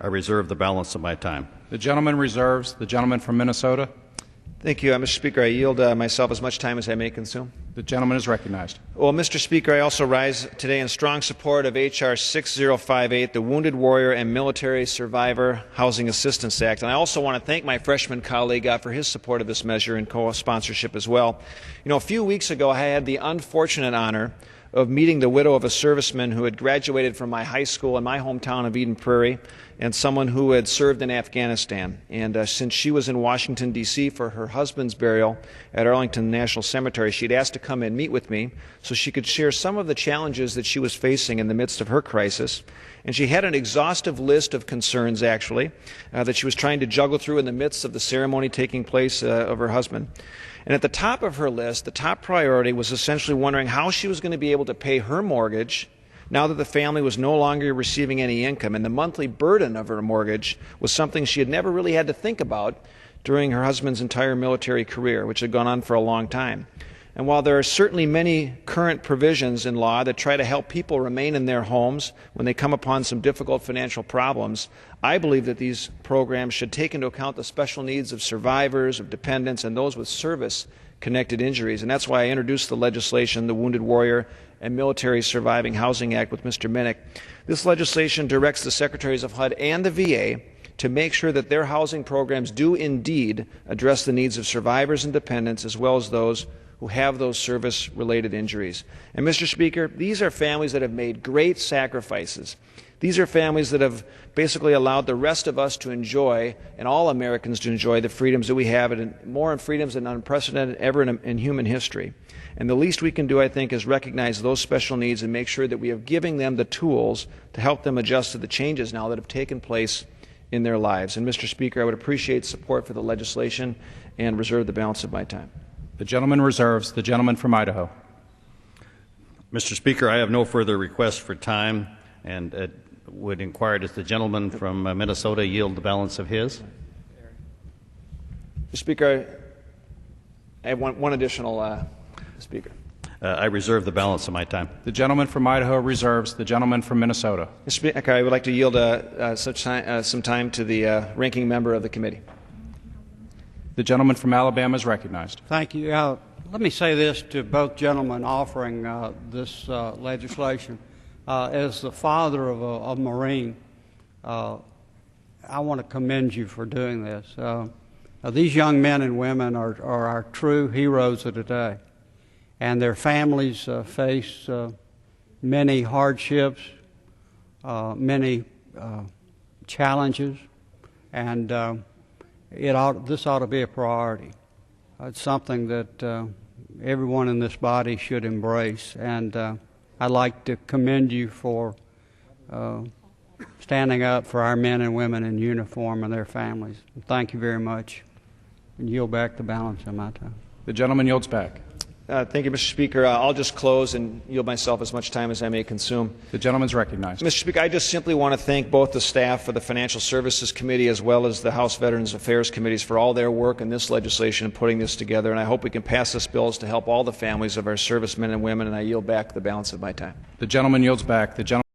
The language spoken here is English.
reserve the balance of my time. The gentleman reserves. The gentleman from Minnesota. Thank you, Mr. Speaker. I yield myself as much time as I may consume. The gentleman is recognized. Well, Mr. Speaker, I also rise today in strong support of H.R. 6058, the Wounded Warrior and Military Survivor Housing Assistance Act. And I also want to thank my freshman colleague for his support of this measure and co-sponsorship as well. You know, a few weeks ago, I had the unfortunate honor of meeting the widow of a serviceman who had graduated from my high school in my hometown of Eden Prairie, and someone who had served in Afghanistan. And since she was in Washington, D.C. for her husband's burial at Arlington National Cemetery, she'd asked to come and meet with me so she could share some of the challenges that she was facing in the midst of her crisis. And she had an exhaustive list of concerns, actually, that she was trying to juggle through in the midst of the ceremony taking place of her husband. And at the top of her list, the top priority was essentially wondering how she was going to be able to pay her mortgage now that the family was no longer receiving any income, and the monthly burden of her mortgage was something she had never really had to think about during her husband's entire military career, which had gone on for a long time. And while there are certainly many current provisions in law that try to help people remain in their homes when they come upon some difficult financial problems, I believe that these programs should take into account the special needs of survivors, of dependents, and those with service-connected injuries. And that's why I introduced the legislation, the Wounded Warrior and Military Surviving Housing Act, with Mr. Minnick. This legislation directs the Secretaries of HUD and the VA to make sure that their housing programs do indeed address the needs of survivors and dependents, as well as those who have those service-related injuries. And, Mr. Speaker, these are families that have made great sacrifices. These are families that have basically allowed the rest of us to enjoy, and all Americans to enjoy, the freedoms that we have, and more freedoms than unprecedented ever in human history. And the least we can do, I think, is recognize those special needs and make sure that we are giving them the tools to help them adjust to the changes now that have taken place in their lives. And, Mr. Speaker, I would appreciate support for the legislation and reserve the balance of my time. The gentleman reserves. The gentleman from Idaho. Mr. Speaker, I have no further requests for time, and would inquire, does the gentleman from Minnesota yield the balance of his? Mr. Speaker, I have one additional speaker. I reserve the balance of my time. The gentleman from Idaho reserves. The gentleman from Minnesota. Mr. Speaker, I would like to yield some time to the ranking member of the committee. The gentleman from Alabama is recognized. Thank you. Let me say this to both gentlemen offering this legislation. As the father of a Marine, I want to commend you for doing this. These young men and women are our true heroes of today, and their families face many hardships, many challenges, and this ought to be a priority. It's something that everyone in this body should embrace, and I'd like to commend you for standing up for our men and women in uniform and their families. Thank you very much, and yield back the balance of my time. The gentleman yields back. Thank you, Mr. Speaker. I'll just close and yield myself as much time as I may consume. The gentleman is recognized. Mr. Speaker, I just simply want to thank both the staff of the Financial Services Committee as well as the House Veterans Affairs Committees for all their work in this legislation and putting this together, and I hope we can pass this bill to help all the families of our servicemen and women, and I yield back the balance of my time. The gentleman yields back. The gentleman